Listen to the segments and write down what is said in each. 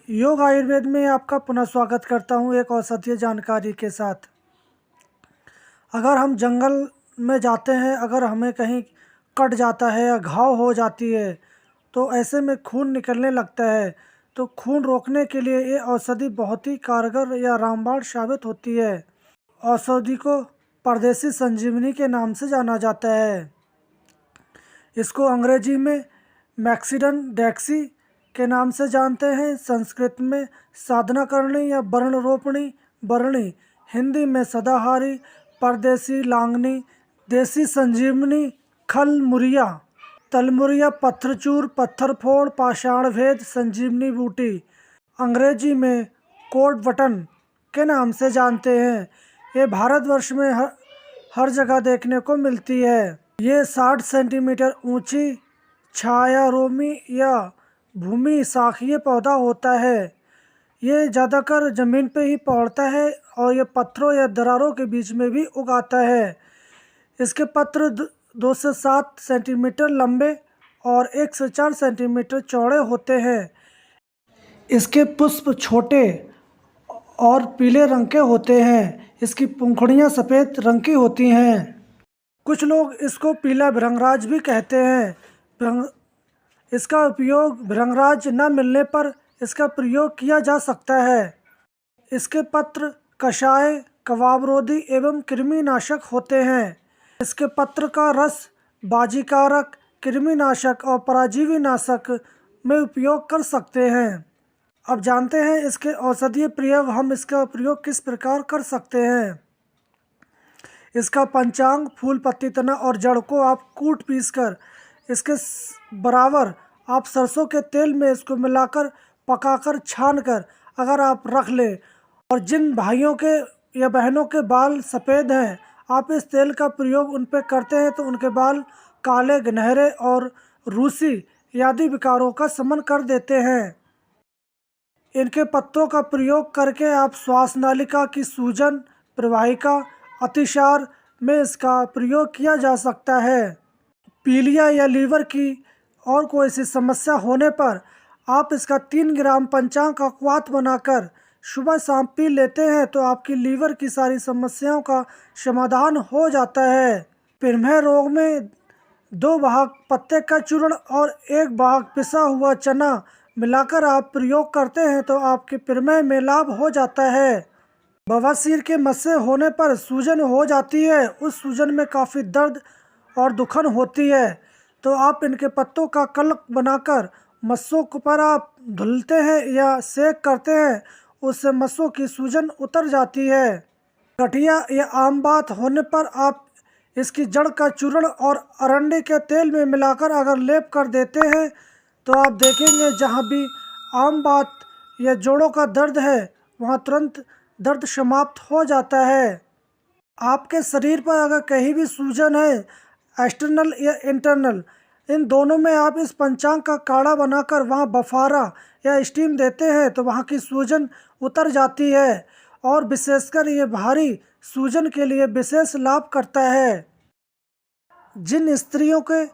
योग आयुर्वेद में आपका पुनः स्वागत करता हूँ एक औषधीय जानकारी के साथ। अगर हम जंगल में जाते हैं, अगर हमें कहीं कट जाता है या घाव हो जाती है तो ऐसे में खून निकलने लगता है, तो खून रोकने के लिए ये औषधि बहुत ही कारगर या रामबाण साबित होती है। औषधि को परदेसी संजीवनी के नाम से जाना जाता है। इसको अंग्रेजी में मैक्सिडन डेक्सी के नाम से जानते हैं, संस्कृत में साधनाकर्णी या वर्णरोपणी बरणी, हिंदी में सदाहारी, परदेसी लांगनी, देसी संजीवनी, खलमुरिया, तलमुरिया, पत्थरचूर, पत्थरफोड़, पाषाण भेद, संजीवनी बूटी, अंग्रेजी में कोड बटन के नाम से जानते हैं। ये भारतवर्ष में हर जगह देखने को मिलती है। ये 60 सेंटीमीटर ऊंची छायारोमी या भूमि शाखीय पौधा होता है। ये ज़्यादातर ज़मीन पे ही पड़ता है और ये पत्थरों या दरारों के बीच में भी उगाता है। इसके पत्र 2 से 7 सेंटीमीटर लंबे और 1 से 4 सेंटीमीटर चौड़े होते हैं। इसके पुष्प छोटे और पीले रंग के होते हैं। इसकी पंखुड़ियाँ सफ़ेद रंग की होती हैं। कुछ लोग इसको पीला भृंगराज भी कहते हैं। इसका उपयोग भृंगराज न मिलने पर इसका प्रयोग किया जा सकता है। इसके पत्र कषाय, कफावरोधी एवं कृमिनाशक होते हैं। इसके पत्र का रस बाजीकारक, कृमिनाशक और परजीवी नाशक में उपयोग कर सकते हैं। अब जानते हैं इसके औषधीय प्रयोग। हम इसका प्रयोग किस प्रकार कर सकते हैं। इसका पंचांग, फूल, पत्ती, तना और जड़ को आप कूट पीसकर इसके बराबर आप सरसों के तेल में इसको मिलाकर पकाकर छानकर अगर आप रख लें, और जिन भाइयों के या बहनों के बाल सफ़ेद हैं, आप इस तेल का प्रयोग उन पे करते हैं तो उनके बाल काले, गिनहरे और रूसी आदि विकारों का शमन कर देते हैं। इनके पत्तों का प्रयोग करके आप श्वास नालिका की सूजन, प्रवाहिका, अतिसार में इसका प्रयोग किया जा सकता है। पीलिया या लीवर की और कोई सी समस्या होने पर आप इसका 3 ग्राम पंचांग का क्वाथ बनाकर सुबह शाम पी लेते हैं तो आपकी लीवर की सारी समस्याओं का समाधान हो जाता है। पिरमेह रोग में 2 भाग पत्ते का चूर्ण और 1 भाग पिसा हुआ चना मिलाकर आप प्रयोग करते हैं तो आपके पिरमेह में लाभ हो जाता है। बवासीर के मस्से होने पर सूजन हो जाती है, उस सूजन में काफ़ी दर्द और दुखन होती है, तो आप इनके पत्तों का कलक बनाकर मस्सों पर आप धुलते हैं या सेक करते हैं, उससे मस्सों की सूजन उतर जाती है। गठिया या आम बात होने पर आप इसकी जड़ का चूर्ण और अरंडी के तेल में मिलाकर अगर लेप कर देते हैं तो आप देखेंगे जहाँ भी आम बात या जोड़ों का दर्द है वहाँ तुरंत दर्द समाप्त हो जाता है। आपके शरीर पर अगर कहीं भी सूजन है, एक्सटर्नल या इंटरनल, इन दोनों में आप इस पंचांग का काढ़ा बनाकर वहाँ बफारा या स्टीम देते हैं तो वहाँ की सूजन उतर जाती है और विशेषकर ये भारी सूजन के लिए विशेष लाभ करता है। जिन स्त्रियों के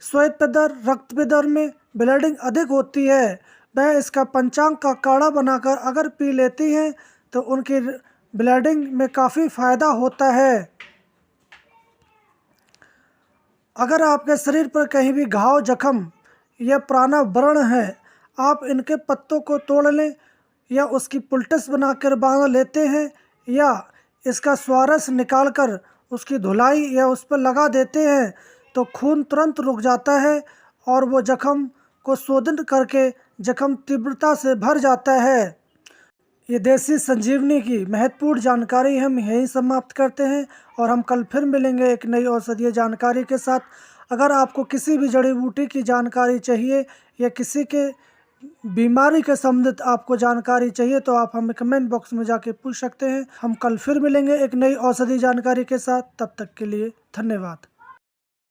श्वेत पिदर, रक्त पिदर में ब्लीडिंग अधिक होती है, वह इसका पंचांग का काढ़ा बनाकर अगर पी लेती हैं तो उनकी ब्लीडिंग में काफ़ी फ़ायदा होता है। अगर आपके शरीर पर कहीं भी घाव, जख्म या पुराना व्रण है, आप इनके पत्तों को तोड़ लें या उसकी पुलटस बनाकर बांध लेते हैं या इसका स्वारस निकालकर उसकी धुलाई या उस पर लगा देते हैं तो खून तुरंत रुक जाता है और वो जख्म को शोधन करके जख्म तीव्रता से भर जाता है। ये देसी संजीवनी की महत्वपूर्ण जानकारी हम यहीं समाप्त करते हैं और हम कल फिर मिलेंगे एक नई औषधीय जानकारी के साथ। अगर आपको किसी भी जड़ी बूटी की जानकारी चाहिए या किसी के बीमारी के संबंधित आपको जानकारी चाहिए तो आप हमें कमेंट बॉक्स में जाके पूछ सकते हैं। हम कल फिर मिलेंगे एक नई औषधीय जानकारी के साथ। तब तक के लिए धन्यवाद।